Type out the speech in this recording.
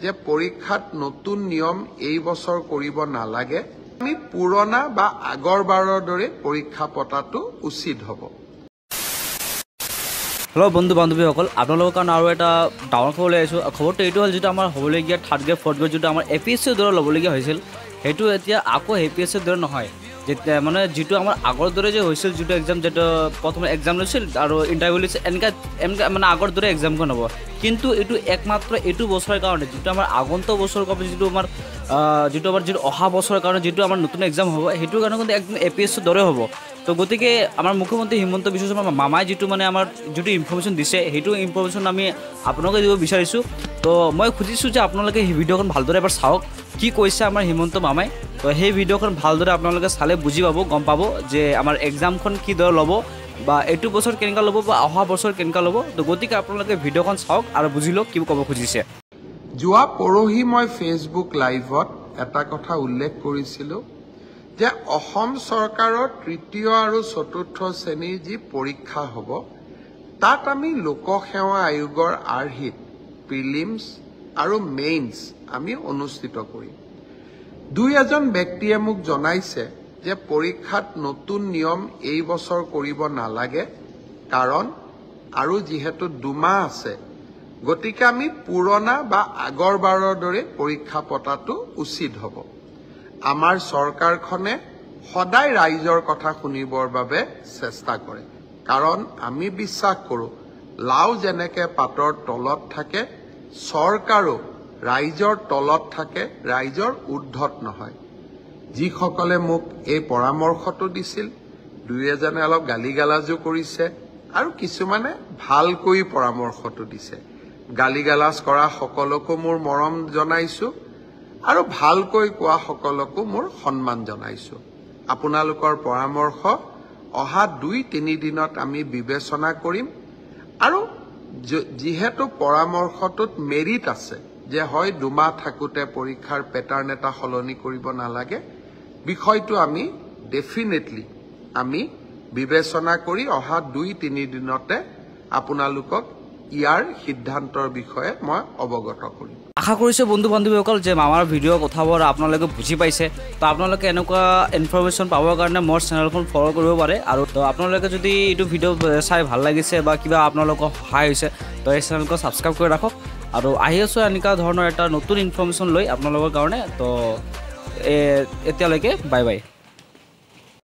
যে পৰীক্ষাত নতুন নিয়ম এই বছৰ কৰিব নালাগে আমি পুৰণা বা আগৰবাৰৰ দৰে পৰীক্ষা পতাটো উচিত হ'ব हेलो बंधु बान्धवीসকল আপোনালোকৰ কাৰণে আৰু এটা ডাউন খবৰলৈ আহিছোঁ খবৰটো এইটো হ'ল যেটো আমাৰ হ'বলগীয়া থাৰ্ড গ্ৰেড ফ'ৰ্থ গ্ৰেড যেটো আমাৰ এপিএছচিৰ দৰে ল'বলগীয়া হৈছিল সেইটো এতিয়া আকৌ এপিএছচিৰ দৰে নহয় যেতিয়া মানে যেটো আমাৰ আগৰ দৰে যে হৈছিল যেটো এক্সাম যেটো প্ৰথমে এক্সাম লৈছিল আৰু ইণ্টাৰভিউ লৈছিল এনেকা মানে আগৰ দৰে এক্সামখন হ'ব কিন্তু এইটো একমাত্ৰ এইটো বছৰৰ কাৰণে যেটো আমাৰ আগন্তুক বছৰৰ কাৰণে যেটো আমাৰ অহা বছৰৰ কাৰণে যেটো আমাৰ নতুন এক্সাম হ'ব সেইটো কাৰণে কিন্তু একদম এপিএছচিৰ দৰে হ'ব তো গতিকে আমাৰ মুখ্যমন্ত্ৰী হিমন্ত বিশ্ব শৰ্মা মামাই যেটো মানে আমাৰ যেটো ইনফৰমেশ্যন দিছে সেইটো ইনফৰমেশ্যন আমি আপোনালোকে দিব বিচাৰিছোঁ তো মই খুজিছোঁ যে আপোনালোকে এই ভিডিঅ'খন ভালদৰে এবাৰ চাওক কি কৈছে আমাৰ হিমন্ত মামাই তো সেই ভিডিঅ'খন ভালদৰে আপোনালোকে চালে বুজি পাব গম পাব যে আমাৰ এক্সামখন কি দৰে ল'ব বা এইটো বছৰ কেনেকুৱা ল'ব বা অহা বছৰ কেনেকুৱা ল'ব তো গতিকে আপোনালোকে ভিডিঅ'খন চাওক আৰু বুজি লওক কি ক'ব খুজিছে যোৱা পৰহি মই ফেচবুক লাইভত এটা কথা উল্লেখ কৰিছিলোঁ যে অসম চৰকাৰৰ তৃতীয় আৰু চতুৰ্থ শ্ৰেণীৰ যি পৰীক্ষা হ'ব তাত আমি লোকসেৱা আয়োগৰ আৰ্হিত প্ৰিলিমছ আৰু মেইনছ আমি অনুষ্ঠিত কৰিম দুই এজন ব্যক্তিয়ে মোক জনাইছে যে পৰীক্ষাত নতুন নিয়ম এই বছৰ কৰিব নালাগে কাৰণ আৰু যিহেতু দুমাহ আছে গতিকে আমি পুৰণা বা আগৰবাৰৰ দৰে পৰীক্ষা পতাটো উচিত হ'ব আমাৰ চৰকাৰখনে সদায় ৰাইজৰ কথা শুনিবৰ বাবে চেষ্টা কৰে কাৰণ আমি বিশ্বাস কৰোঁ লাও যেনেকৈ পাতৰ তলত থাকে চৰকাৰো ৰাইজৰ তলত থাকে ৰাইজৰ ঊৰ্ধত নহয় যিসকলে মোক এই পৰামৰ্শটো দিছিল দুই এজনে অলপ গালিগালাজো কৰিছে আৰু কিছুমানে ভালকৈ পৰামৰ্শটো দিছে গালিগালাজ কৰা সকলকো মোৰ মৰম জনাইছোঁ আৰু ভালকৈ কোৱা সকলকো মোৰ সন্মান জনাইছোঁ আপোনালোকৰ পৰামৰ্শ অহা 2-3 দিনত আমি বিবেচনা কৰিম আৰু যিহেতু পৰামৰ্শটোত মেৰিট আছে যে হয় দুমাহ থাকোঁতে পৰীক্ষাৰ পেটাৰ্ণ এটা সলনি কৰিব নালাগে বিষয়টো আমি ডেফিনেটলি আমি বিবেচনা কৰি অহা 2-3 দিনতে আপোনালোকক ইয়াৰ সিদ্ধান্তৰ বিষয়ে মই অৱগত কৰিম আশা কৰিছোঁ বন্ধু বান্ধৱীসকল যে মামাৰ ভিডিঅ' কথাবোৰ আপোনালোকে বুজি পাইছে তো আপোনালোকে এনেকুৱা ইনফৰমেশ্যন পাবৰ কাৰণে মোৰ চেনেলখন ফ'ল' কৰিব পাৰে আৰু তো আপোনালোকে যদি এইটো ভিডিঅ' চাই ভাল লাগিছে বা কিবা আপোনালোকৰ সহায় হৈছে তো এই চেনেলখন ছাবস্ক্ৰাইব কৰি ৰাখক আৰু আহি আছোঁ এনেকুৱা ধৰণৰ এটা নতুন ইনফৰমেশ্যন লৈ আপোনালোকৰ কাৰণে তো এতিয়ালৈকে বাই বাই